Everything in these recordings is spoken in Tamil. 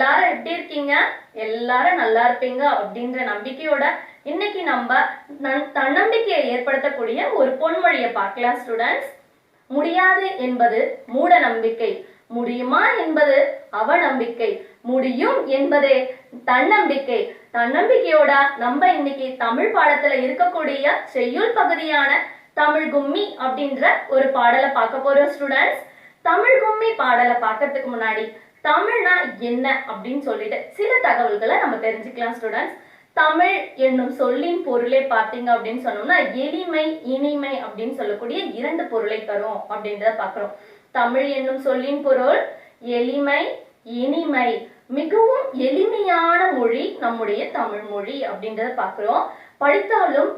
எல்லாரும் எப்படி இருக்கீங்க? எல்லாரும் நல்லா இருப்பீங்க அப்படின்ற நம்பிக்கையோட இன்னைக்கு நம்ம தன்னம்பிக்கையை ஏற்படுத்தக்கூடிய ஒரு பொன்மொழியை பார்க்கலாம் ஸ்டூடெண்ட்ஸ். முடியாது என்பது மூட நம்பிக்கை, முடியுமா என்பது அவநம்பிக்கை, முடியும் என்பதே தன்னம்பிக்கை. தன்னம்பிக்கையோட நம்ம இன்னைக்கு தமிழ் பாடத்துல இருக்கக்கூடிய செய்யுள் பகுதியான தமிழ் கும்மி அப்படின்ற ஒரு பாடலை பார்க்க போறோம் ஸ்டூடெண்ட்ஸ். தமிழ் கும்மி பாடலை பார்க்கறதுக்கு முன்னாடி தமிழ்னா என்ன அப்படின்னு சொல்லிட்டு சில தகவல்களை நம்ம தெரிஞ்சுக்கலாம் ஸ்டூடெண்ட்ஸ். தமிழ் என்னும் சொல்லின் பொருளே பார்த்தீங்க அப்படின்னு சொன்னோம்னா எளிமை, இனிமை அப்படின்னு சொல்லக்கூடிய இரண்டு பொருளை தரும் அப்படின்றத பார்க்கிறோம். தமிழ் என்னும் சொல்லின் பொருள் எளிமை, இனிமை. மிகவும் எளிமையான மொழி நம்முடைய தமிழ் மொழி அப்படின்றத பார்க்கிறோம். படித்தாலும்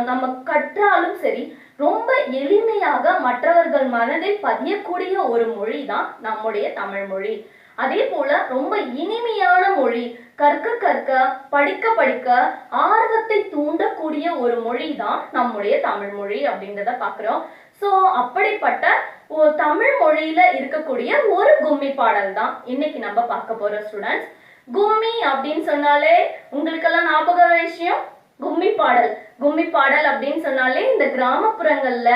நம்ம கற்றாலும் சரி, ரொம்ப எளிமையாக மற்றவர்கள் மனதில் பதியக்கூடிய ஒரு மொழி தான் நம்முடைய தமிழ் மொழி. அதே போல ரொம்ப இனிமையான மொழி, கற்க கற்க படிக்க படிக்க ஆர்வத்தை தூண்டக்கூடிய ஒரு மொழி தான் நம்முடைய தமிழ் மொழி அப்படின்றத பார்க்கிறோம். ஸோ அப்படிப்பட்ட தமிழ் மொழியில இருக்கக்கூடிய ஒரு கும்மி பாடல் தான் இன்னைக்கு நம்ம பார்க்க போறோம் ஸ்டூடெண்ட்ஸ். கும்மி அப்படின்னு சொன்னாலே உங்களுக்கெல்லாம் ஞாபக விஷயம் கும்மி பாடல். கும்மி பாடல் அப்படின்னு சொன்னாலே இந்த கிராமப்புறங்கள்ல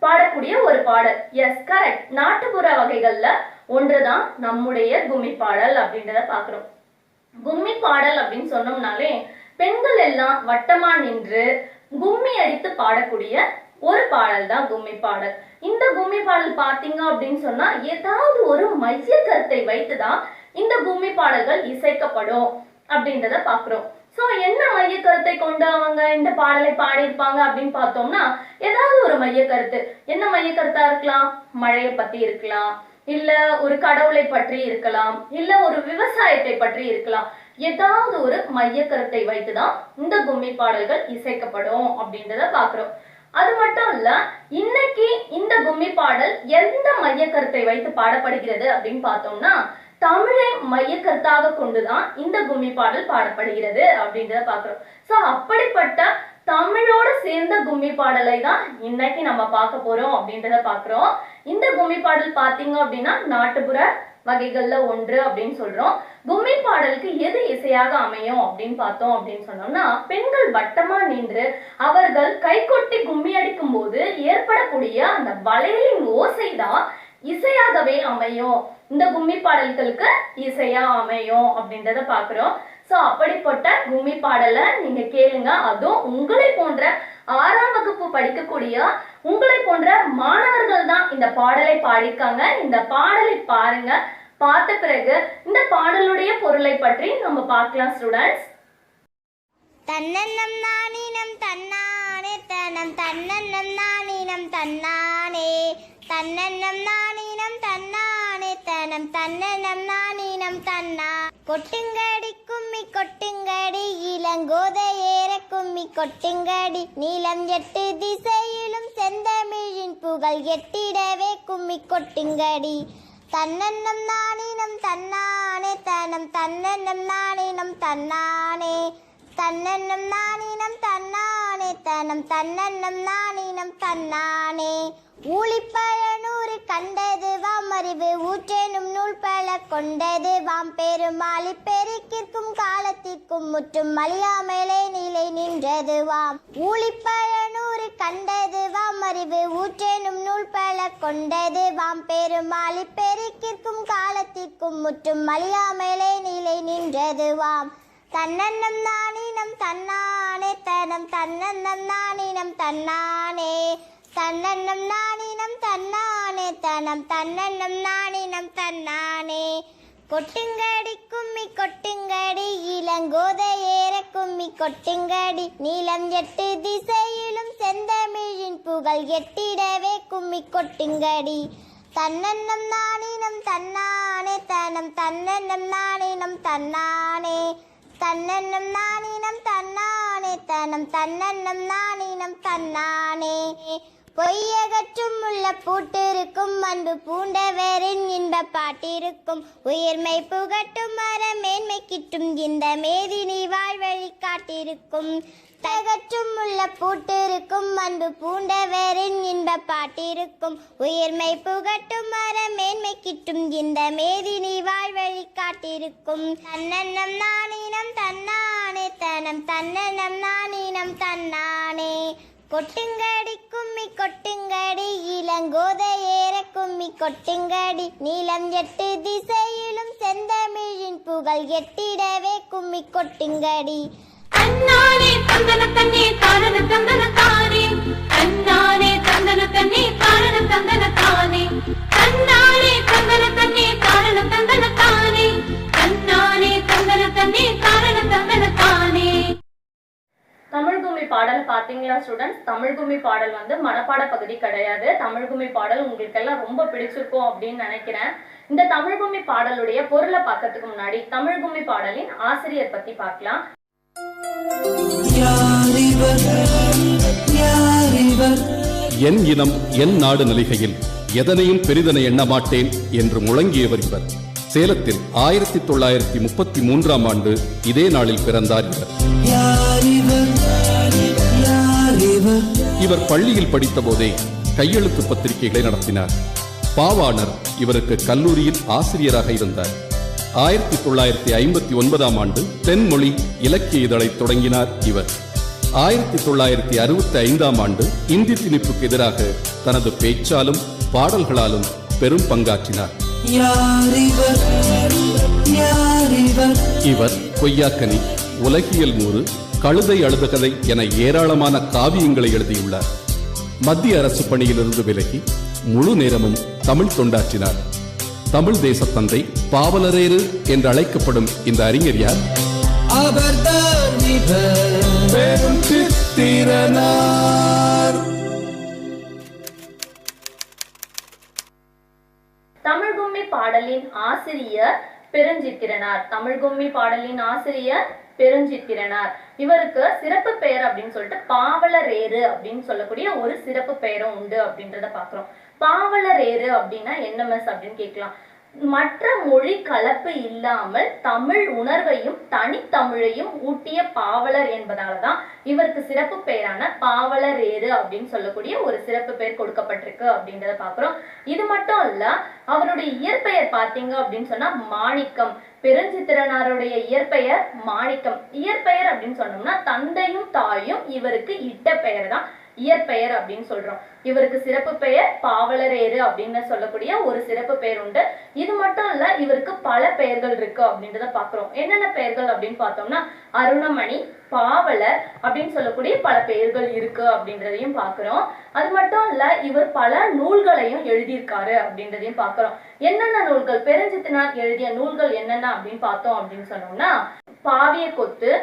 பாடக்கூடிய ஒரு பாடல். Yes, correct. நாட்டுப்புற வகைகள்ல ஒன்றுதான் நம்முடைய கும்மி பாடல் அப்படின்றத பாக்குறோம். கும்மி பாடல் அப்படின்னு சொன்னோம்னாலே பெண்கள் எல்லாம் வட்டமா நின்று கும்மி அடித்து பாடக்கூடிய ஒரு பாடல் தான் கும்மி பாடல். இந்த கும்மி பாடல் பாத்தீங்க அப்படின்னு சொன்னா ஏதாவது ஒரு மைய கருத்தை வைத்துதான் இந்த கும்மி பாடல்கள் இசைக்கப்படும் அப்படின்றத பாக்குறோம். சோ என்ன மைய கருத்தை கொண்டு அவங்க இந்த பாடலை பாடியிருப்பாங்க அப்படின்னு பார்த்தோம்னா ஏதாவது ஒரு மைய கருத்து. என்ன மைய கருத்தா இருக்கலாம்? மழையை பத்தி இருக்கலாம், இல்ல ஒரு கடவுளை பற்றி இருக்கலாம், இல்ல ஒரு விவசாயத்தை பற்றி இருக்கலாம். ஏதாவது ஒரு மைய கருத்தை வைத்துதான் இந்த கும்மி பாடல்கள் இசைக்கப்படும் அப்படின்றத பாக்குறோம். அது மட்டும் இல்ல, இன்னைக்கு இந்த கும்மி பாடல் எந்த மைய கருத்தை வைத்து பாடப்படுகிறது அப்படின்னு பார்த்தோம்னா தமிழை மைய கருத்தாக கொண்டுதான் இந்த கும்மி பாடல் பாடப்படுகிறது அப்படின்றத பாக்குறோம். சோ அப்படிப்பட்ட தமிழோட சேர்ந்த கும்மி பாடலை தான் இன்னைக்கு நம்ம பார்க்க போறோம் அப்படின்றத பாக்குறோம். இந்த கும்மி பாடல் பாத்தீங்க அப்படின்னா நாட்டுப்புற வகைகள்ல ஒன்று அப்படின்னு சொல்றோம். கும்மி பாடலுக்கு எது இசையாக அமையும் அப்படின்னு பார்த்தோம் அப்படின்னு சொன்னோம்னா பெண்கள் வட்டமா நின்று அவர்கள் கைகொட்டி கும்மி அடிக்கும் போது ஏற்படக்கூடிய அந்த வளையலின் ஓசைதான் இசையாகவே அமையும். இந்த கும்மி பாடல்களுக்கு இசையா அமையும் அப்படின்றத பாக்குறோம். சோ அப்படிப்பட்ட கும்மி பாடலை நீங்க கேளுங்க. அதுவும் உங்களை போன்ற 6ஆம் வகுப்பு படிக்கக்கூடிய உங்களை போன்ற மாணவர்கள் தான் இந்த பாடலை பாடியிருக்காங்க. இந்த பாடலை பாருங்க. பார்த்த பிறகு இந்த பாடலுடைய பொருளை பற்றி நம்ம பார்க்கலாம் ஸ்டூடெண்ட்ஸ். தன்னன்னம் நானினம் தன்னானே தனம் தன்னன்னம் நானினம் தன்னானே தன்னன்னம் நானினம் தன்னானே தனம் தன்னன்னம் நானினம் தன்னா கொட்டுங்கடி கும்மி கொட்டுங்கடி இளங்கோதை ஏற கும்மி கொட்டுங்கடி நீலம் 8 திசையிலும் செந்தமிழின் புகழ் எட்டிடவே கும்மி கொட்டுங்கடி தன்னன்னம் நானினம் தன்னானே தனம் தன்னன்னம் நானினம் தன்னானே தன்னன்னம் நானினம் தன்னானே தனம் தன்னன்னம் நானினம் தன்னானே ஊழிப்பழநூறு கண்டது வாம் அறிவு ஊற்றெனும் நூல் பல கொண்டது வாம் பெருமாளி பெருக்கிற்கும் காலத்திற்கும் முற்றும் அழியாமலே நிலை நின்றது வாம் ஊழிப்பழநூறு கண்டது வாம் அறிவு ஊற்றெனும் நூல் பல கொண்டது வாம் பெருமாளி பெருக்கிற்கும் காலத்திற்கும் முற்றும் அழியாமலே நிலை நின்றது வாம் தன்னன்னம் நானினம் தன்னானே தனம் தன்னன்னம் நானினம் தன்னானே தன்னன்னம் நானினம் தன்னானே தனம் தன்னன்னம் நானினம் தன்னானே கொட்டுங்கடி கும்மி கொட்டுங்கடி இளங்கோதை ஏற கும்மி கொட்டுங்கடி நீலம் 8 திசையிலும் செந்தமிழின் புகழ் எட்டிடவே கும்மி கொட்டுங்கடி தன்னன்னம் நானினம் தன்னானே தனம் தன்னன்னம் நானினம் தன்னானே தன்னன்னம் நானினம் தன்னானே தனம் தன்னன்னம் நானினம் தன்னானே பொய்யகற்றும் உள்ள பூட்டிருக்கும் அன்பு பூண்டவரின் இன்ப பாட்டிருக்கும் உயிர்மை புகட்டும் மேன்மை கிட்டும் இந்த மேதினி வாழ்வழி காட்டிருக்கும் தகற்றும் உள்ள பூட்டிருக்கும் அன்பு பூண்டவரின் இன்ப பாட்டிருக்கும் உயிர்மை புகட்டும் மேன்மை கிட்டும் இந்த மேதினி வாழ்வழி காட்டிருக்கும் தன்னன்னம் நானினம் தன்னானே தனம் தன்னன்னம் நானினம் தன்னானே கொட்டுங்கடி கும்மி கொட்டுங்கடி இளங்கோதை ஏற கும்மி கொட்டுங்கடி நீளம் 8 திசையிலும் செந்தமிழின் புகழ் எட்டிடவே கும்மி கொட்டுங்கடி தன்னானே தந்தன தன்னே தாரண தந்தன தானே தன்னானே தந்தன தன்னே தாரண தந்தன தானே தன்னானே தந்தன தன்னே தாரண தந்தன தானே தன்னானே தந்தன தன்னே தாரண தந்தன தானே. தமிழ் கும்மி பாடல் பாத்தீங்களா ஸ்டூடெண்ட்ஸ்? தமிழ் கும்மி பாடல் வந்து மனப்பாட பகுதி கிடையாது. தமிழ் கும்மி பாடல் உங்களுக்கு எல்லாம் ரொம்ப பிடிச்சிருக்கும் அப்படின்னு நினைக்கிறேன். இந்த தமிழ் கும்மி பாடலுடைய பொருளை பார்க்கறதுக்கு முன்னாடி தமிழ் கும்மி பாடலின் ஆசிரியர் பத்தி பார்க்கலாம். என் இனம் என் நாடு நிலைகையில் எதனையும் பெரிதென எண்ண மாட்டேன் என்று முழங்கியவர் இவர். சேலத்தில் 1933ஆம் ஆண்டு இதே நாளில் பிறந்தார் இவர் பள்ளியில் படித்த போதே கையெழுத்து பத்திரிகைகளை நடத்தினார். பாவாணர் இவருக்கு கல்லூரியில் ஆசிரியராக இருந்தார். 1959ஆம் ஆண்டு தென்மொழி இலக்கிய இதழை தொடங்கினார் இவர். 1965ஆம் ஆண்டு இந்தி திணிப்புக்கு எதிராக தனது பேச்சாலும் பாடல்களாலும் பெரும் பங்காற்றினார். இவர் கொய்யாக்கனி, உலகியல் 100, கழுதை அழுதகதை என ஏராளமான காவியங்களை எழுதியுள்ளார். மத்திய அரசு பணியிலிருந்து விலகி முழு நேரமும் தமிழ் தொண்டாற்றினார். தமிழ் தேசத்தந்தை, பாவலரேறு என்று அழைக்கப்படும் இந்த அறிஞர் யார்? தமிழ் கும்மி பாடலின் ஆசிரியர் பெருஞ்சித்திரனார். தமிழ் கும்மி பாடலின் ஆசிரியர் பெருஞ்சித்திரனார். இவருக்கு சிறப்பு பெயர் அப்படின்னு சொல்லிட்டு பாவலரேறு அப்படின்னு சொல்லக்கூடிய ஒரு சிறப்பு பெயரும் உண்டு அப்படின்றத பாக்குறோம். பாவலரேறு அப்படின்னா என்ன மிஸ் அப்படின்னு கேட்கலாம். மற்ற மொழி கலப்பு இல்லாமல் தமிழ் உணர்வையும் தனித்தமிழையும் ஊட்டிய பாவலர் என்பதாலதான் இவருக்கு சிறப்பு பெயரான பாவலரேறு அப்படின்னு சொல்லக்கூடிய ஒரு சிறப்பு பெயர் கொடுக்கப்பட்டிருக்கு அப்படின்றத பாக்குறோம். இது மட்டும் இல்ல, அவருடைய இயற்பெயர் பாத்தீங்க அப்படின்னு சொன்னா மாணிக்கம். பெருஞ்சித்திரனாருடைய இயற்பெயர் மாணிக்கம். இயற்பெயர் அப்படின்னு சொன்னோம்னா தந்தையும் தாயும் இவருக்கு இட்ட பெயர் தான் இயற்பெயர் அப்படின்னு சொல்றோம். இவருக்கு சிறப்பு பெயர் பாவலரேறு அப்படின்னு சொல்லக்கூடிய ஒரு சிறப்பு பெயர் உண்டு. இது மட்டும் இல்ல, இவருக்கு பல பெயர்கள் இருக்கு அப்படின்றத பாக்குறோம். என்னென்ன பெயர்கள் அப்படின்னு பார்த்தோம்னா அருணமணி, பாவலர் அப்படின்னு சொல்லக்கூடிய பல பெயர்கள் இருக்கு அப்படின்றதையும் பாக்குறோம். அது மட்டும் இல்ல, இவர் பல நூல்களையும் எழுதியிருக்காரு அப்படின்றதையும் பாக்குறோம். என்னென்ன நூல்கள், பெருஞ்சித்திரனார் எழுதிய நூல்கள் என்னென்ன அப்படின்னு பார்த்தோம் அப்படின்னு சொன்னோம்னா பாவிய கொத்து,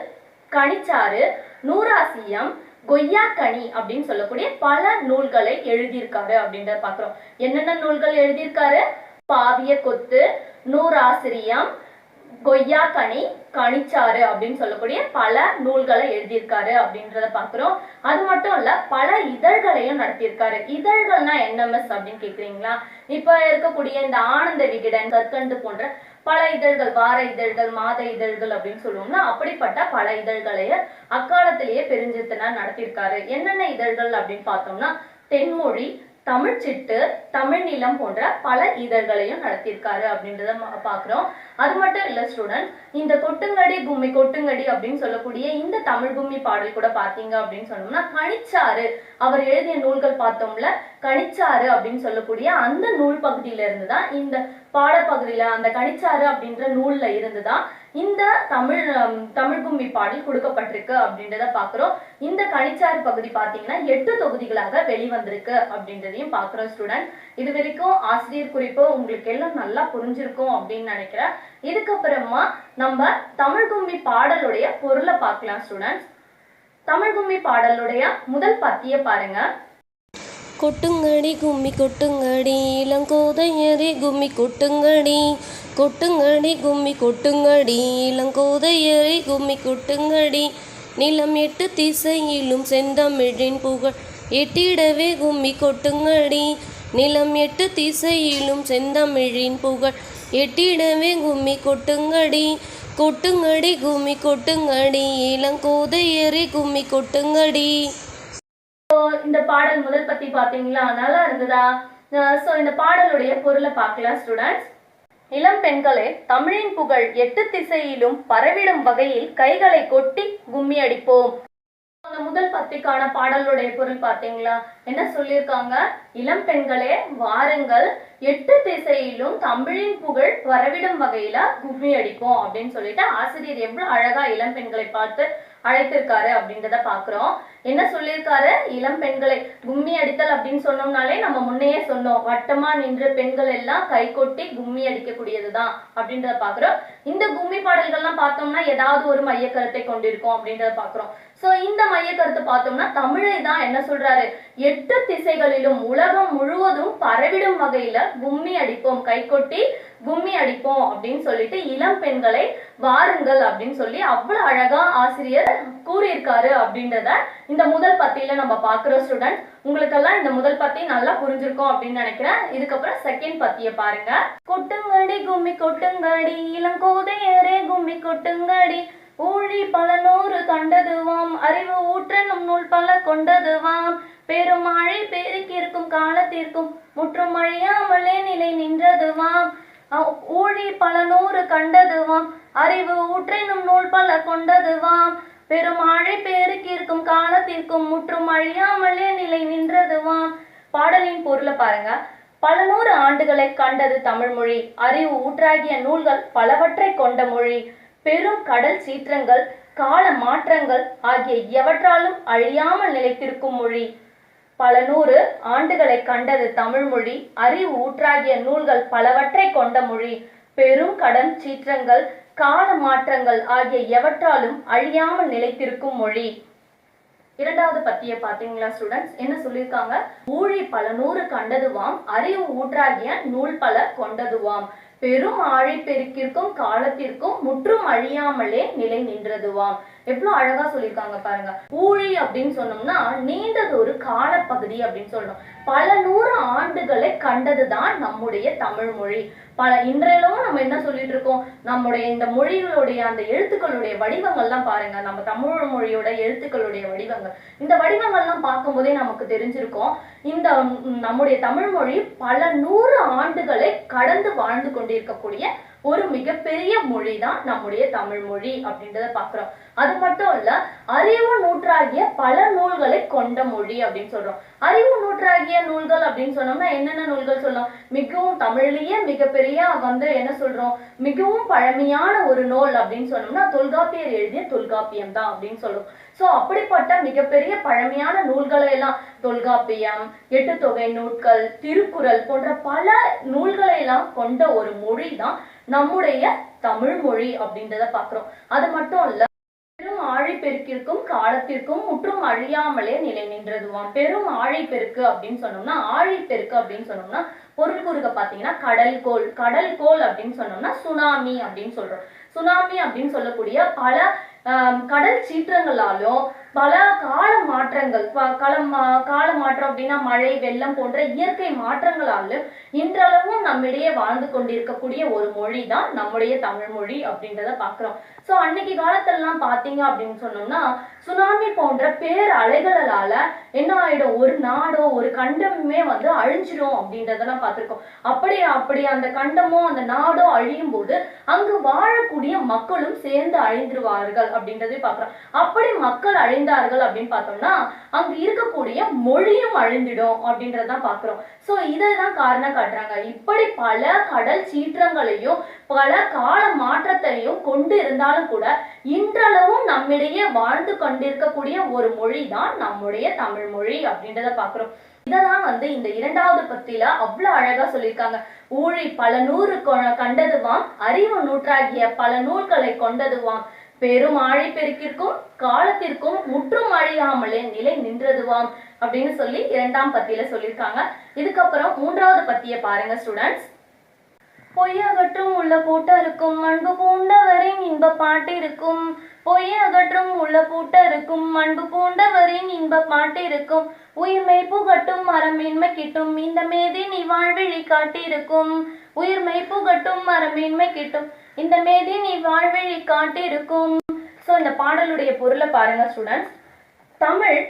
கனிச்சாறு, நூறாசியம், கொய்யாக்கனி அப்படின்னு சொல்லக்கூடிய பல நூல்களை எழுதியிருக்காரு அப்படின்றத பாக்குறோம். என்னென்ன நூல்கள் எழுதியிருக்காரு? பாவிய கொத்து, நூறாசிரியம், கொய்யாக்கனி, கனிச்சாறு அப்படின்னு சொல்லக்கூடிய பல நூல்களை எழுதியிருக்காரு அப்படின்றத பாக்குறோம். அது மட்டும் இல்ல, பல இதழ்களையும் நடத்தியிருக்காரு. இதழ்கள்னா என்ன மிஸ் அப்படின்னு கேக்குறீங்களா? இப்ப இருக்கக்கூடிய இந்த ஆனந்த விகடன், கற்கண்டு போன்ற பல இதழ்கள், வார இதழ்கள், மாத இதழ்கள் அப்படின்னு சொல்லுவோம்னா அப்படிப்பட்ட பல இதழ்களைய அக்காலத்திலேயே பெருஞ்சித்திரனார் நடத்தியிருக்காரு. என்னென்ன இதழ்கள் அப்படின்னு பார்த்தோம்னா தென்மொழி, தமிழ்ச்சிட்டு, தமிழ் நிலம் போன்ற பல இதழ்களையும் நடத்தியிருக்காரு அப்படின்றத பாக்குறோம். அது மட்டும் இல்ல ஸ்டூடெண்ட், இந்த கொட்டுங்கடி கும்மி கொட்டுங்கடி அப்படின்னு சொல்லக்கூடிய இந்த தமிழ் கும்மி பாடல் கூட பாத்தீங்க அப்படின்னு சொன்னோம்னா கனிச்சாறு, அவர் எழுதிய நூல்கள் பார்த்தோம்ல, கனிச்சாறு அப்படின்னு சொல்லக்கூடிய அந்த நூல் பகுதியில இருந்துதான், இந்த பாடப்பகுதியில அந்த கனிச்சாறு அப்படின்ற நூல்ல இருந்துதான் இந்த தமிழ் கும்மி பாடல் கொடுக்கப்பட்டிருக்கு அப்படின்றத பாக்குறோம். இந்த கனிச்சாறு பகுதி பாத்தீங்கன்னா 8 தொகுதிகளாக வெளிவந்திருக்கு அப்படின்றதையும் பாக்குறோம் ஸ்டூடெண்ட். இது வரைக்கும் ஆசிரியர் குறிப்பு உங்களுக்கு எல்லாம் நல்லா புரிஞ்சிருக்கும் அப்படின்னு நினைக்கிறேன். இதுக்கப்புறமா நம்ம தமிழ் கும்மி பாடலுடைய பொருளை பார்க்கலாம் ஸ்டூடெண்ட்ஸ். தமிழ் கும்மி பாடலுடைய முதல் பத்திய பாருங்க. கொட்டுங்கடி கும்மி கொட்டுங்கடி இளங்கோதையரே கும்மி கொட்டுங்கடி, கொட்டுங்கடி கும்மி கொட்டுங்கடி இளங்கோதையரே கும்மி கொட்டுங்கடி, நிலம் 8 திசையிலும் செந்தமிழின் புகழ் எட்டிடவே கும்மி கொட்டுங்கடி. நிலம் 8 திசையிலும் செந்தமிழின் புகழ் எட்டிடவே கும்மி கொட்டுங்கடி. கொட்டுங்கடி கும்மி கொட்டுங்கடி, இளங்கோதையரே கும்மி கொட்டுங்கடி. இந்த பாடல் முதல் பத்தி பாத்தீங்களா, நல்லா இருந்ததா? சோ இந்த பாடலுடைய பொருளை பார்க்கலாம் ஸ்டூடெண்ட்ஸ். இளம் பெண்களே, தமிழின் புகழ் 8 திசையிலும் பரவிடும் வகையில் கைகளை கொட்டி கும்மி அடிப்போம். அந்த முதல் பத்திக்கான பாடலுடைய பொருள் பாத்தீங்களா, என்ன சொல்லியிருக்காங்க? இளம் பெண்களே வாருங்கள், 8 திசையிலும் தமிழின் புகழ் பரவிடும் வகையில கும்மி அடிப்போம் அப்படின்னு சொல்லிட்டு ஆசிரியர் எவ்வளவு அழகா இளம் பெண்களை பார்த்து அழைத்திருக்காரு அப்படின்றத பாக்குறோம். என்ன சொல்லியிருக்காரு? இளம் பெண்களை கும்மி அடித்தல் அப்படின்னு சொன்னோம்னாலே நம்ம முன்னையே சொன்னோம், வட்டமா நின்று பெண்கள் எல்லாம் கை கொட்டி கும்மி அடிக்கக்கூடியதுதான் அப்படின்றத பாக்குறோம். இந்த கும்மி பாடல்கள்லாம் பார்த்தோம்னா ஏதாவது ஒரு மைய கருத்தை கொண்டிருக்கும் அப்படின்றத பாக்குறோம். சோ இந்த மைய கருத்து பார்த்தோம்னா தமிழை தான் என்ன சொல்றாரு, 8 திசைகளிலும் உலகம் முழுவதும் பரவிடும் வகையில கும்மி அடிப்போம், கை கொட்டி கும்மி அடிப்போம் அப்படின்னு சொல்லிட்டு இளம் பெண்களை வாருங்கள் அப்படின்னு சொல்லி அவ்வளவு அழகா ஆசிரியர் கூறியிருக்காரு அப்படின்றத இந்த முதல் பத்தியில நம்ம பாக்குறோம் ஸ்டூடெண்ட். உங்களுக்கெல்லாம் இந்த முதல் பத்தி நல்லா புரிஞ்சிருக்கும் அப்படின்னு நினைக்கிறேன். இதுக்கப்புறம் செகண்ட் பத்திய பாருங்க. கொட்டுங்கடி கும்மி கொட்டுங்கடி, இளங்கோதையரே கும்மி கொட்டுங்கடி, ஊழி பல நூறு கண்டதுவாம், அறிவு ஊற்றனும் நூல் பல கொண்டதுவாம், பெருமழை பெருக்கிருக்கும் காலத்திற்கும் முற்றும் அழியாமலே நிலை நின்றதுவாம், ஊழி பல நூறு கண்டதுவாம், அறிவு ஊற்றனும் நூல் பல கொண்டதுவாம், பெருமழை பெருக்கிருக்கும் காலத்திற்கும் முற்றும் அழியாமலே நிலை நின்றதுவாம். பாடலின் பொருளை பாருங்க. பல நூறு ஆண்டுகளை கண்டது தமிழ் மொழி, அறிவு ஊற்றாகிய நூல்கள் பலவற்றை கொண்ட மொழி, பெரும் கடல் சீற்றங்கள் கால மாற்றங்கள் ஆகிய எவற்றாலும் அழியாமல் நிலைத்திருக்கும் மொழி. பல நூறு ஆண்டுகளை கண்டது தமிழ் மொழி, அறிவு ஊற்றாகிய நூல்கள் பலவற்றை கொண்ட மொழி, பெரும் கடல் சீற்றங்கள் கால மாற்றங்கள் ஆகிய எவற்றாலும் அழியாமல் நிலைத்திருக்கும் மொழி. இரண்டாவது பத்திய பாத்தீங்களா ஸ்டூடெண்ட்ஸ், என்ன சொல்லியிருக்காங்க? ஊழி பல நூறு கண்டதுவாம், அறிவு ஊற்றாகிய நூல் பல கொண்டதுவாம், பெரும் ஆழி பெருக்கிற்கும் காலத்திற்கும் முற்றும் அழியாமலே நிலை நின்றதுவாம். எவ்வளவு அழகா சொல்லியிருக்காங்க பாருங்க. ஊழி அப்படின்னு சொன்னோம்னா நீண்டது ஒரு காலப்பகுதி அப்படின்னு சொல்லணும். பல நூறு ஆண்டுகளை கண்டதுதான் நம்முடைய தமிழ் மொழி. இன்றையிலும் நம்ம என்ன சொல்லிட்டு இருக்கோம், நம்முடைய இந்த மொழிகளுடைய அந்த எழுத்துக்களுடைய வடிவங்கள்லாம் பாருங்க, நம்ம தமிழ் மொழியோட எழுத்துக்களுடைய வடிவங்கள், இந்த வடிவங்கள்லாம் பார்க்கும் போதே நமக்கு தெரிஞ்சிருக்கும் இந்த நம்முடைய தமிழ் மொழி பல நூறு ஆண்டுகளை கடந்து வாழ்ந்து கொண்டிருக்கக்கூடிய ஒரு மிகப்பெரிய மொழி தான் நம்முடைய தமிழ் மொழி அப்படின்றத பாக்குறோம். அது மட்டும் இல்ல, அறிவு நூற்றாகிய பல நூல்களை கொண்ட மொழி அப்படின்னு சொல்றோம். அறிவு நூற்றாகிய நூல்கள் அப்படின்னு சொன்னோம்னா என்னென்ன நூல்கள் சொல்லலாம்? மிகவும் தமிழ்லயே மிகப்பெரிய என்ன சொல்றோம், மிகவும் பழமையான ஒரு நூல் அப்படின்னு சொன்னோம்னா தொல்காப்பியர் எழுதிய தொல்காப்பியம் தான் அப்படின்னு சொல்றோம். சோ அப்படிப்பட்ட மிகப்பெரிய பழமையான நூல்களை எல்லாம், தொல்காப்பியம், 8 தொகை நூல்கள், திருக்குறள் போன்ற பல நூல்களை எல்லாம் கொண்ட ஒரு மொழி தான் நம்முடைய தமிழ் மொழி அப்படின்றத பாக்குறோம். அது மட்டும் இல்ல, பெரும் ஆழி பெருக்கிற்கும் காலத்திற்கும் முற்றும் அழியாமலே நிலை நின்றதுவாம். பெரும் ஆழி பெருக்கு அப்படின்னு சொன்னோம்னா, ஆழி பெருக்கு அப்படின்னு சொன்னோம்னா பொருள் கூறுக பாத்தீங்கன்னா கடல்கோள். கடல்கோள் அப்படின்னு சொன்னோம்னா சுனாமி அப்படின்னு சொல்றோம். சுனாமி அப்படின்னு சொல்லக்கூடிய பல கடல் சீற்றங்களாலும் பல கால மாற்றங்கள், கால மாற்றம் அப்படின்னா மழை வெள்ளம் போன்ற இயற்கை மாற்றங்களாலும் இன்றளவும் நம்மிடையே வாழ்ந்து கொண்டிருக்கக்கூடிய ஒரு மொழி தான் நம்முடைய தமிழ் மொழி அப்படின்றத பாக்குறோம். சோ அன்னைக்கு காலத்திலலாம் பாத்தீங்க அப்படின்னு சொன்னோம்னா சுனாமி போன்ற பேர் அலைகளால என்ன ஆயிடும், ஒரு நாடோ ஒரு கண்டமுமே வந்து அழிஞ்சிடும் அப்படின்றதெல்லாம் பார்த்திருக்கோம். அப்படி அந்த கண்டமோ அந்த நாடோ அழியும் போது அங்கு வாழக்கூடிய மக்களும் சேர்ந்து அழிந்துருவார்கள் அப்படின்றதை பாக்குறோம். அப்படி மக்கள் அழிந்தார்கள் அப்படின்னு பார்த்தோம்னா அங்கு இருக்கக்கூடிய மொழியும் அழிந்திடும் அப்படின்றதான் பாக்குறோம். சோ இதைதான் காரணம் காட்டுறாங்க. இப்படி பல கடல் சீற்றங்களையும் பல கால மாற்றத்தையும் கொண்டு இருந்தாலும் கூட இன்றளவும் நம்மிடையே வாழ்ந்து கொண்டிருக்கக்கூடிய ஒரு மொழி தான் நம்முடைய தமிழ் மொழி அப்படின்றத பாக்குறோம். இததான் வந்து இந்த இரண்டாவது பத்தியில அவ்வளவு அழகா சொல்லியிருக்காங்க. ஊழி பல நூறு கண்டதுவாம், அறிவு நூற்றாகிய பல நூல்களை கொண்டதுவாம், பெரும் ஆழி பெருக்கிற்கும் காலத்திற்கும் முற்றும் அழியாமலே நிலை நின்றதுவாம் அப்படின்னு சொல்லி இரண்டாம் பத்தியில சொல்லியிருக்காங்க. இதுக்கப்புறம் மூன்றாவது பத்திய பாருங்க ஸ்டூடெண்ட்ஸ். பொய்யகற்றும் உள்ள பூட்டருக்கும் அன்பு பூண்டவரின் இன்ப பாட்டிருக்கும். பொய்யகற்றும் உள்ள பூட்டருக்கும் அன்பு பூண்டவரின் இன்ப பாட்டிருக்கும். உயிர்மை புகட்டும் மரமேன்மை கிட்டும் இந்த மேதி நீ வாழ்விழி காட்டிருக்கும். உயிர்மை புகட்டும் மரமேன்மை கிட்டும் இந்த மேதி நீ வாழ்விழி காட்டிருக்கும். ஸோ இந்த பாடலுடைய பொருளை பாருங்க ஸ்டூடெண்ட்ஸ். தமிழ்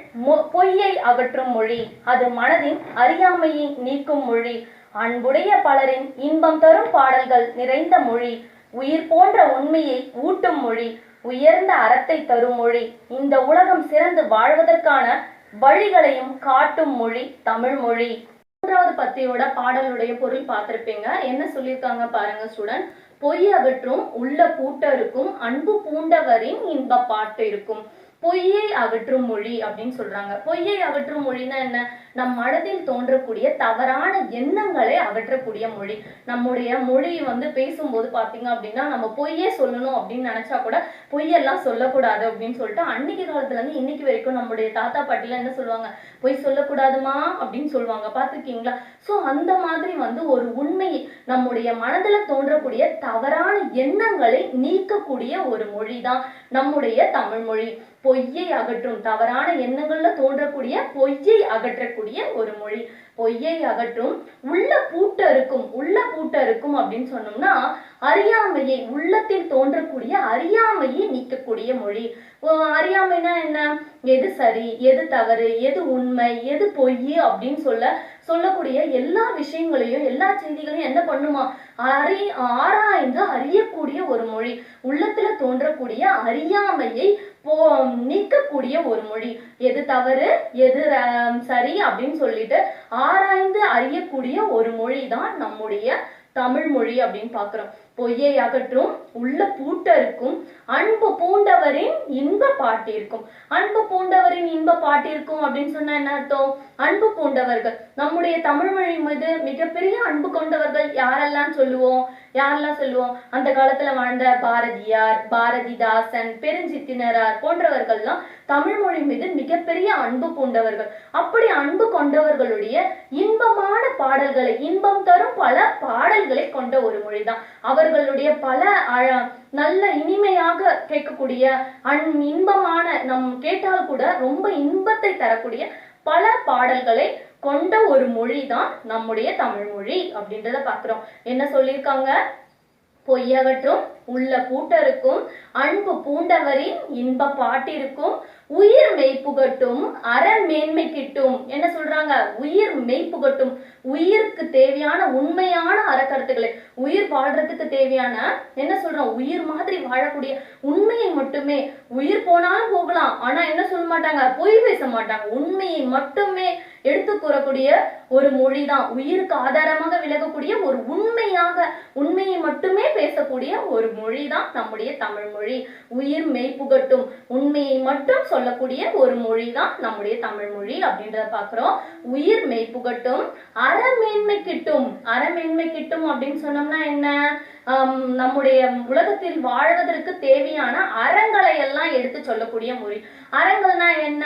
பொய்யை அகற்றும் மொழி, அது மனதின் அறியாமையை நீக்கும் மொழி. அன்புடைய பலரின் இன்பம் தரும் பாடல்கள் நிறைந்த மொழி. உயிர் போன்ற உண்மையை ஊட்டும் மொழி, உயர்ந்த அறத்தை தரும் மொழி. இந்த உலகம் சிறந்து வாழ்வதற்கான வழிகளையும் காட்டும் மொழி தமிழ் மொழி. மூன்றாவது பத்தியோட பாடலுடைய பொருள் பார்த்திருப்பீங்க. என்ன சொல்லியிருக்காங்க பாருங்க ஸ்டூடெண்ட். பொய் அகற்றும் உள்ள பூட்டருக்கும் அன்பு பூண்டவரின் இன்ப பாட்டு இருக்கும். பொய்யை அகற்றும் மொழி அப்படின்னு சொல்றாங்க. பொய்யை அகற்றும் மொழின்னா என்ன? நம் மனதில் தோன்றக்கூடிய தவறான எண்ணங்களை அகற்றக்கூடிய மொழி. நம்முடைய மொழி பேசும்போது பாத்தீங்க அப்படின்னா நம்ம பொய்யே சொல்லணும் அப்படின்னு நினைச்சா கூட பொய்யெல்லாம் சொல்லக்கூடாது அப்படின்னு சொல்லிட்டு அன்னைக்கு காலத்துல இருந்து இன்னைக்கு வரைக்கும் நம்முடைய தாத்தா பாட்டிலாம் என்ன சொல்லுவாங்க, பொய் சொல்லக்கூடாதுமா அப்படின்னு சொல்லுவாங்க. பாத்துருக்கீங்களா? ஸோ அந்த மாதிரி ஒரு உண்மையை நம்முடைய மனதுல தோன்றக்கூடிய தவறான எண்ணங்களை நீக்கக்கூடிய ஒரு மொழி தான் நம்முடைய தமிழ் மொழி. பொய்யை அகற்றும், தவறான எண்ணங்கள்ல தோன்றக்கூடிய பொய்யை அகற்றக்கூடிய ஒரு மொழி. பொய்யை அகற்றும் உள்ள பூட்டருக்கும். உள்ள பூட்டருக்கும் அப்படின்னு சொன்னோம்னா அறியாமையை, உள்ளத்தில் தோன்றக்கூடிய அறியாமையை நீக்கக்கூடிய மொழி. அறியாமைனா என்ன? எது சரி, எது தவறு, எது உண்மை, எது பொய் அப்படின்னு சொல்லக்கூடிய எல்லா விஷயங்களையும் எல்லா செய்திகளையும் என்ன பண்ணுமா? ஆராய்ந்து அறியக்கூடிய ஒரு மொழி. உள்ளத்துல தோன்றக்கூடிய அறியாமையை நீக்கக்கூடிய ஒரு மொழி. எது தவறு, எது சரி அப்படின்னு சொல்லிட்டு ஆராய்ந்து அறியக்கூடிய ஒரு மொழி தான் நம்முடைய தமிழ் மொழி அப்படின்னு பாக்குறோம். பொய்யை அகற்றும் உள்ள பூட்டருக்கும் அன்பு பூண்டவரின் இன்ப பாட்டிருக்கும். அன்பு பூண்டவரின் இன்ப பாட்டிருக்கும் அப்படின்னு சொன்னா என்ன அர்த்தம்? அன்பு பூண்டவர்கள், நம்முடைய தமிழ் மொழி மீது மிகப்பெரிய அன்பு கொண்டவர்கள் யாரெல்லாம் சொல்லுவோம்? அந்த காலத்துல வாழ்ந்த பாரதியார், பாரதிதாசன், பெருஞ்சித்தினரார் போன்றவர்கள்லாம் தமிழ் மொழி மீது மிகப்பெரிய அன்பு பூண்டவர்கள். அப்படி அன்பு கொண்டவர்களுடைய இன்பமான பாடல்களை, இன்பம் தரும் பல பாடல்களை கொண்ட ஒரு மொழிதான். அவர்களுடைய பல நல்ல இனிமையாக கேட்கக்கூடிய இன்பமான, நம் கேட்டால் கூட ரொம்ப இன்பத்தை தரக்கூடிய பல பாடல்களை கொண்ட ஒரு மொழி தான் நம்முடைய தமிழ் மொழி அப்படின்றத பாக்குறோம். என்ன சொல்லியிருக்காங்க? பொய்யகற்றும் உள்ள பூட்டருக்கும் அன்பு பூண்டவரின் இன்ப பாட்டிருக்கும் உயிர் மெய்ப்புகட்டும் அறமேன்மை கிட்டும். என்ன சொல்றாங்க? உயிர் மெய்ப்புகட்டும், உயிருக்கு தேவையான உண்மையான அறக்கருத்துக்களை, உயிர் வாழ்றதுக்கு தேவையான என்ன சொல்றோம், உயிர் மாதிரி வாழக்கூடிய உண்மையை மட்டுமே, உயிர் போனாலும் போகலாம் ஆனா என்ன சொல்ல மாட்டாங்க, பொய் பேச மாட்டாங்க, உண்மையை மட்டுமே எடுத்து கூறக்கூடிய ஒரு மொழிதான். உயிருக்கு ஆதாரமாக விலகக்கூடிய ஒரு உண்மையை மட்டுமே பேசக்கூடிய ஒரு மொழிதான் நம்முடைய தமிழ் மொழி. உயிர் மெய்ப்புகட்டும், உண்மையை மட்டும் சொல்லக்கூடிய ஒரு மொழிதான் நம்முடைய தமிழ் மொழி அப்படின்றத பாக்குறோம். உயிர் மெய்ப்புகட்டும் அறமேன்மை கிட்டும். அறமேன்மை கிட்டும் அப்படின்னு சொன்னோம்னா என்ன? நம்முடைய உலகத்தில் வாழ்வதற்கு தேவையான அறங்களை எல்லாம் எடுத்து சொல்லக்கூடிய மொழி. அறங்கள்னா என்ன?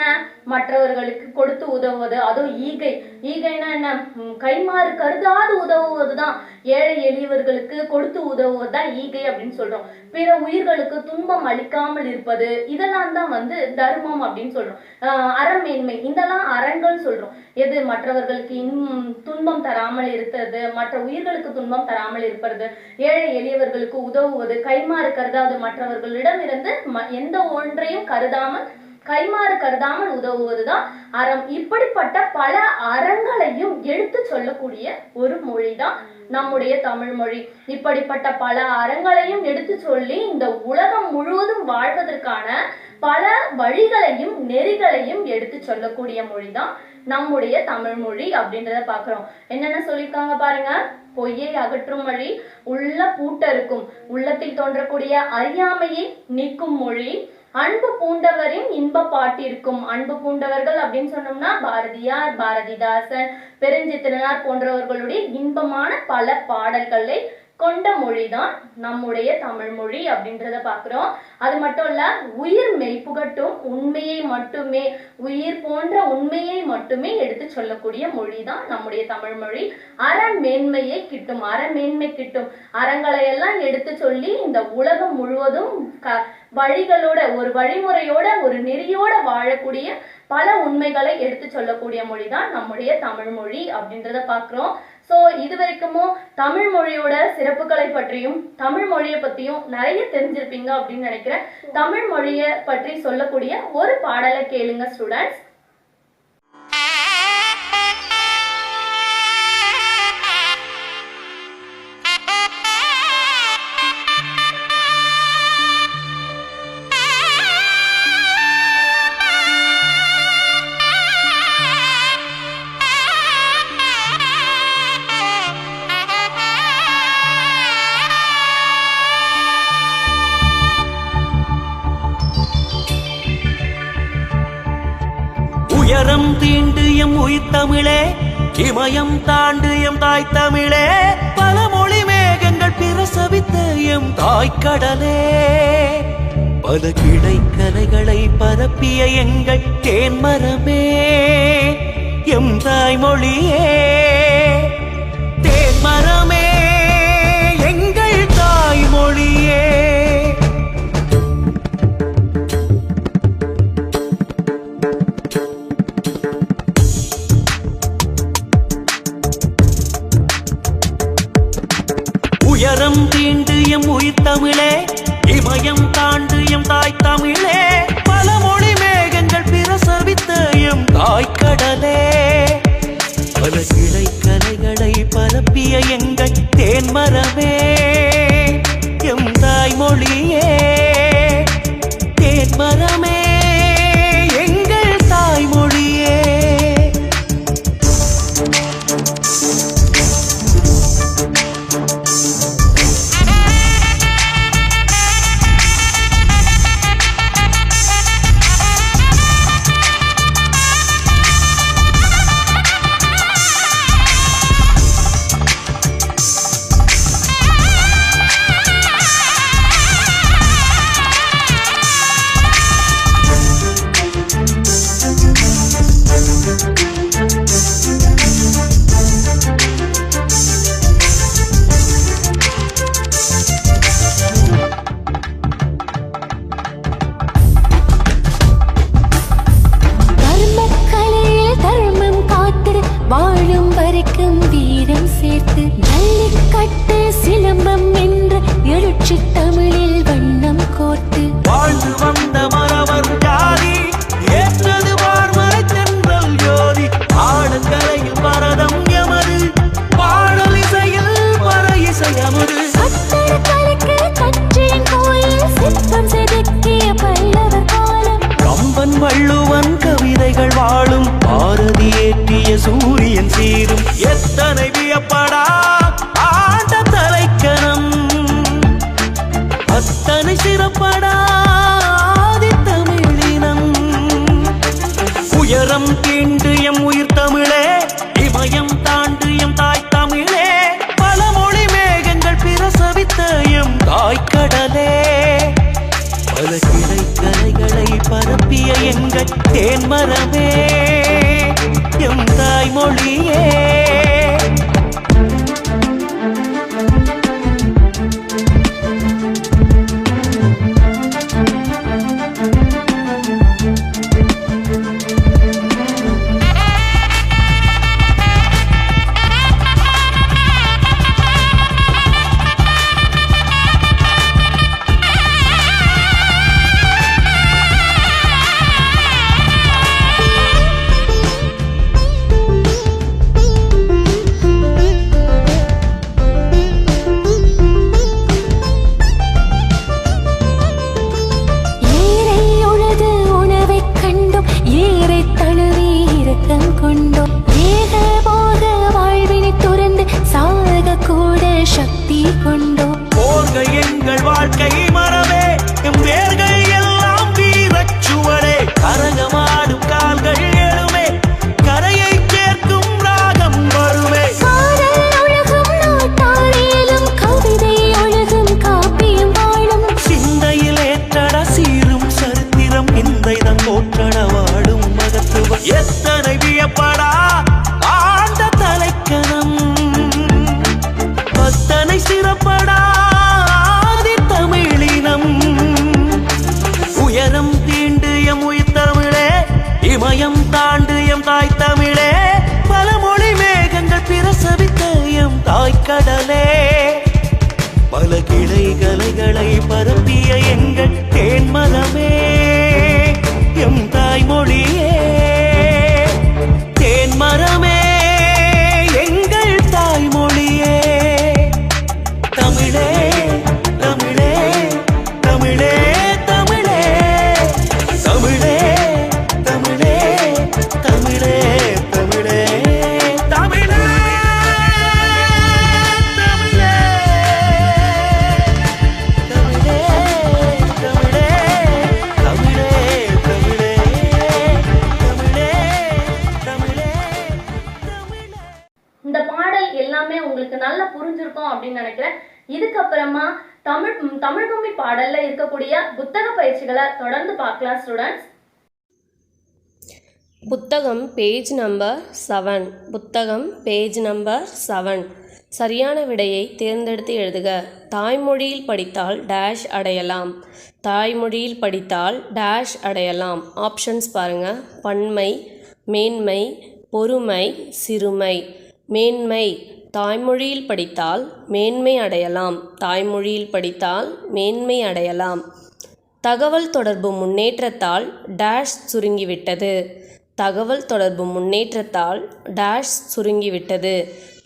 மற்றவர்களுக்கு கொடுத்து உதவுவது, அதுவும் ஈகைனா என்ன? கைமாறு கருதாது உதவுவதுதான். ஏழை எளியவர்களுக்கு கொடுத்து உதவுவதுதான் ஈகை அப்படின்னு சொல்றோம். பிற உயிர்களுக்கு துன்பம் அளிக்காமல் இருப்பது, இதெல்லாம் தான் தர்மம் அப்படின்னு சொல்றோம். அறமேன்மை, இதெல்லாம் அறங்கள் சொல்றோம். எது? மற்றவர்களுக்கு துன்பம் தராமல் இருக்கிறது, மற்ற உயிர்களுக்கு துன்பம் தராமல் இருப்பது, ஏழை எளியவர்களுக்கு உதவுவது, கைமாறு கருதாது, மற்றவர்களிடமிருந்து எந்த ஒன்றையும் கைமாறு கருதாமல் உதவுவதுதான் அறம். இப்படிப்பட்ட பல அறங்களையும் எடுத்து சொல்லக்கூடிய ஒரு மொழிதான் நம்முடைய தமிழ் மொழி. இப்படிப்பட்ட பல அறங்களையும் எடுத்து சொல்லி இந்த உலகம் முழுவதும் வாழ்வதற்கான பல வழிகளையும் நெறிகளையும் எடுத்து சொல்லக்கூடிய மொழிதான் நம்முடைய தமிழ் மொழி அப்படின்றத பாக்குறோம். என்னென்ன சொல்லியிருக்காங்க பாருங்க. பொய்யை அகற்றும் மொழி, உள்ள பூட்டருக்கும், உள்ளத்தில் தோன்றக்கூடிய அறியாமையை நீக்கும் மொழி, அன்பு பூண்டவரின் இன்ப பாட்டிருக்கும். அன்பு பூண்டவர்கள் அப்படின்னு சொன்னோம்னா பாரதியார், பாரதிதாசன், பெருஞ்சித்திரனார் போன்றவர்களுடைய இன்பமான பல பாடல்களை கொண்ட மொழிதான் நம்முடைய தமிழ் மொழி அப்படின்றத பாக்குறோம். அது மட்டும் இல்ல, உயிர் மெய்ப்புகட்டும் உண்மையை மட்டுமே, உயிர் போன்ற உண்மையை மட்டுமே எடுத்து சொல்லக்கூடிய மொழி தான் நம்முடைய தமிழ் மொழி. அறமேன்மையை கிட்டும், அறமேன்மை கிட்டும், அறங்களை எல்லாம் எடுத்து சொல்லி இந்த உலகம் முழுவதும் வழிகளோட, ஒரு வழிமுறையோட, ஒரு நெறியோட வாழக்கூடிய பல உண்மைகளை எடுத்து சொல்லக்கூடிய மொழி தான் நம்முடைய தமிழ் மொழி அப்படின்றத பார்க்குறோம். ஸோ இது வரைக்குமோ தமிழ் மொழியோட சிறப்புகளை பற்றியும் தமிழ் மொழியை பற்றியும் நிறைய தெரிஞ்சிருப்பீங்க அப்படின்னு நினைக்கிறேன். தமிழ் மொழியை பற்றி சொல்லக்கூடிய ஒரு பாடலை கேளுங்க ஸ்டூடெண்ட்ஸ். உயரம் தீண்டு எம் உயிர் தமிழே, இமயம் தாண்டு எம் தாய் தமிழே, பல மொழி மேகங்கள் பிரசவித்த எம் தாய்க்கடலே, பல கிளை கலைகளை பரப்பிய எங்கள் தேன்மரமே, எம் தாய்மொழியே, தேன்மரமே எங்கள் தாய்மொழியே. உயரம் தீண்டு எம் உயிர் தமிழே, இமயம் தாண்டு எம் தாய் தமிழே, பல மொழி மேகங்கள் பிரசவித்த எம் தாய்க்கடலே, பல கிளை கலைகளை பரப்பிய எங்கள் தேன்மரமே, எம் தாய்மொழியே, தேன்மரமே எங்கள் தாய்மொழியே. வள்ளுவன் கவிதைகள் வாழும் பாரதி ஏற்றிய சூரியன் சீரும் எத்தனை வியப்படா ஆண்ட தலைக்கணம், அத்தனை சிறப்படாதி தமிழினம். உயரம் தீண்டு எம் உயிர் தமிழே, இமயம் தாண்டு எம் தாய் தமிழே, பல மொழி மேகங்கள் பிரசவித்த எம் தாய்க்கடலே, பல கிளை கலைகளை பரப்பிய எங்கள் தேன்மரமே, எம் தாய்மொழியே. பரப்பிய எங்கள் தேன்மரமே எம் தாய்மொழியே தேன்மரமே எங்கள் தாய்மொழியே தமிழே தமிழே தமிழே தமிழே தமிழே தமிழே தமிழே தமிழே தமிழே இந்த பாடல் எல்லாமே உங்களுக்கு நல்லா புரிஞ்சிருக்கும் அப்படின்னு நினைக்கிறேன். இதுக்கப்புறமா தமிழ் கும்மி பாடல்ல இருக்கக்கூடிய புத்தக பயிற்சிகளை தொடர்ந்து பார்க்கலாம் ஸ்டூடெண்ட்ஸ். புத்தகம் பேஜ் நம்பர் 7. புத்தகம் பேஜ் நம்பர் 7. சரியான விடையை தேர்ந்தெடுத்து எழுதுக. தாய்மொழியில் படித்தால் டேஷ் அடையலாம். தாய்மொழியில் படித்தால் டேஷ் அடையலாம். ஆப்ஷன்ஸ் பாருங்க. பன்மை, மேன்மை, பொறுமை, சிறுமை. மேன்மை. தாய்மொழியில் படித்தால் மேன்மை அடையலாம். தாய்மொழியில் படித்தால் மேன்மை அடையலாம். தகவல் தொடர்பு முன்னேற்றத்தால் டேஷ் சுருங்கிவிட்டது. தகவல் தொடர்பு முன்னேற்றத்தால் டேஷ் சுருங்கிவிட்டது.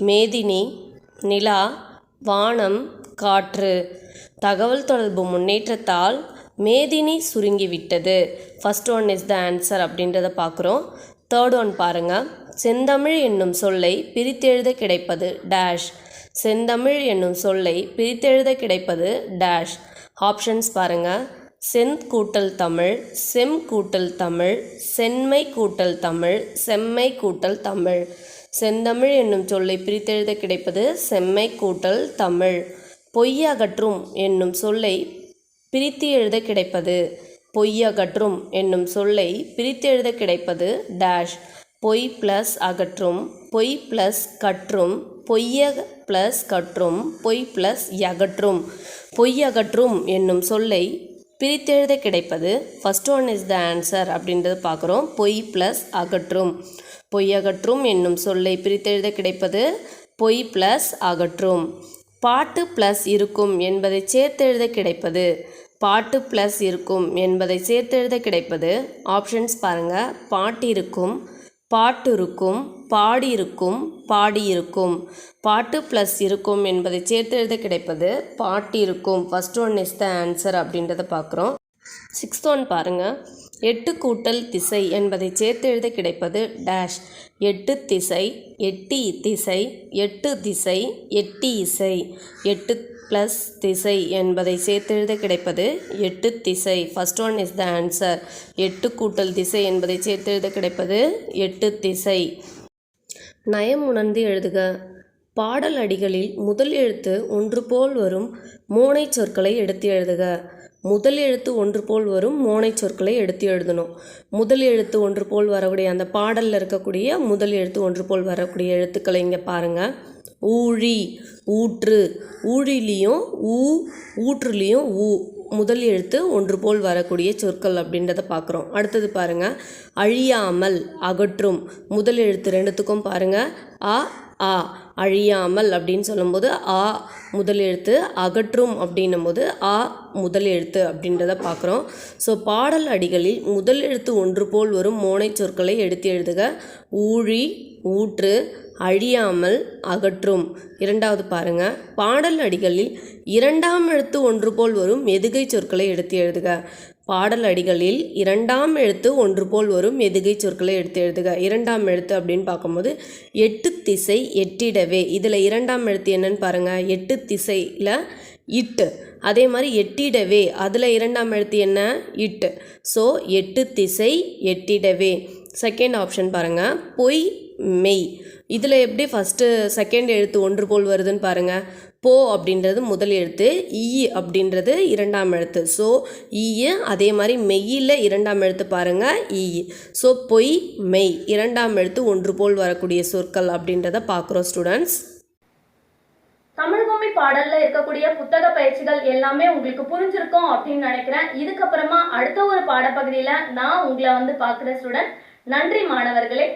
மேதினி, நிலா, வானம், காற்று. தகவல் தொடர்பு முன்னேற்றத்தால் மேதினி சுருங்கிவிட்டது. First one is the answer அப்படின்றத பார்க்குறோம். தேர்ட் ஒன் பாருங்கள். செந்தமிழ் என்னும் சொல்லை பிரித்தெழுத கிடைப்பது டேஷ். செந்தமிழ் என்னும் சொல்லை பிரித்தெழுத கிடைப்பது டேஷ். ஆப்ஷன்ஸ் பாருங்கள். செந்த் கூட்டல் தமிழ், செம் கூட்டல் தமிழ், செம்மை கூட்டல் தமிழ், செம்மை கூட்டல் தமிழ். செந்தமிழ் என்னும் சொல்லை பிரித்தெழுத கிடைப்பது செம்மை கூட்டல் தமிழ். பொய்யகற்றும் என்னும் சொல்லை பிரித்து எழுத கிடைப்பது. பொய்யகற்றும் என்னும் சொல்லை பிரித்து எழுத கிடைப்பது டேஷ். பொய் ப்ளஸ் அகற்றும், பொய் ப்ளஸ் கற்றும், பொய்ய ப்ளஸ் கற்றும், பொய் ப்ளஸ் யகற்றும். பொய்யகற்றும் என்னும் சொல்லை பிரித்தெழுத கிடைப்பது first one is the answer அப்படின்றத பார்க்குறோம். பொய் ப்ளஸ் அகற்றும். பொய்யகற்றும் என்னும் சொல்லை பிரித்தெழுத கிடைப்பது பொய் ப்ளஸ் அகற்றும். பாட்டு ப்ளஸ் இருக்கும் என்பதை சேர்த்தெழுத கிடைப்பது. பாட்டு ப்ளஸ் இருக்கும் என்பதை சேர்த்தெழுத கிடைப்பது ஆப்ஷன்ஸ் பாருங்கள். பாட்டிருக்கும், பாட்டிருக்கும், பாடியிருக்கும், பாடியிருக்கும். பாட்டு ப்ளஸ் இருக்கும் என்பதை சேர்த்தெழுத கிடைப்பது பாட்டிருக்கும். First one is the answer அப்படின்றத பார்க்குறோம். சிக்ஸ்த் ஒன் பாருங்கள். எட்டு கூட்டல் திசை என்பதை சேர்த்து எழுத கிடைப்பது டேஷ். எட்டு திசை, எட்டி திசை, எட்டு திசை, எட்டி இசை. எட்டு ப்ளஸ் திசை என்பதை சேர்த்து எழுத கிடைப்பது எட்டு திசை. First one is the answer. எட்டு கூட்டல் திசை என்பதை சேர்த்து எழுத கிடைப்பது எட்டு திசை. நயம் உணர்ந்து எழுதுக. பாடல் அடிகளில் முதல் எழுத்து ஒன்று போல் வரும் மோனை சொற்களை எடுத்து எழுதுக. முதல் எழுத்து ஒன்று போல் வரும் மோனை சொற்களை எடுத்து எழுதணும். முதல் எழுத்து ஒன்று போல் வரக்கூடிய அந்த பாடலில் இருக்கக்கூடிய முதல் எழுத்து ஒன்று போல் வரக்கூடிய எழுத்துக்களை இங்கே பாருங்கள். ஊழி, ஊற்று. ஊழிலையும் ஊற்றுலேயும் முதல் எழுத்து ஒன்று போல் வரக்கூடிய சொற்கள் அப்படின்றத பார்க்குறோம். அடுத்தது பாருங்கள். அழியாமல், அகற்றும். முதல் எழுத்து ரெண்டுத்துக்கும் பாருங்கள் ஆ. அழியாமல் அப்படின்னு சொல்லும்போது ஆ முதல் எழுத்து, அகற்றும் அப்படின்னும் போது ஆ முதல் எழுத்து அப்படின்றத பார்க்குறோம். ஸோ பாடல் அடிகளில் முதல் எழுத்து ஒன்று போல் வரும் மோனை சொற்களை எடுத்து எழுதுக. ஊழி, ஊற்று, அழியாமல், அகற்றும். இரண்டாவது பாருங்கள். பாடல் அடிகளில் இரண்டாம் எழுத்து ஒன்று போல் வரும் எதுகை சொற்களை எடுத்து எழுதுக. பாடல் அடிகளில் இரண்டாம் எழுத்து ஒன்று போல் வரும் எதுகை சொற்களை எடுத்து எழுதுக. இரண்டாம் எழுத்து அப்படின்னு பார்க்கும்போது எட்டு திசை, எட்டிடவே. இதில் இரண்டாம் எழுத்து என்னன்னு பாருங்கள். எட்டு திசையில் இட்டு. அதே மாதிரி எட்டிடவே, அதில் இரண்டாம் எழுத்து என்ன? இட்டு. ஸோ எட்டு திசை, எட்டிடவே. செகண்ட் ஆப்ஷன் பாருங்கள். பொய், மெய். இதில் எப்படி ஃபஸ்ட்டு செகண்ட் எழுத்து ஒன்று போல் வருதுன்னு பாருங்கள். போ அப்படின்றது முதல் எழுத்து, ஈ அப்படின்றது இரண்டாம் எழுத்து. So he. அதே மாதிரி மெய்யில் இரண்டாம் எழுத்து பாருங்கள், ஈ. ஸோ பொய், மெய் இரண்டாம் எழுத்து ஒன்று போல் வரக்கூடிய சொற்கள் அப்படின்றத பார்க்குறோம் ஸ்டூடெண்ட்ஸ். தமிழ்கும்மி பாடல்ல இருக்கக்கூடிய புத்தக பயிற்சிகள் எல்லாமே உங்களுக்கு புரிஞ்சிருக்கும் அப்படின்னு நினைக்கிறேன். இதுக்கப்புறமா அடுத்த ஒரு பாடப்பகுதியில் நான் உங்களை பார்க்குறேன் ஸ்டூடெண்ட். நன்றி மாணவர்களே.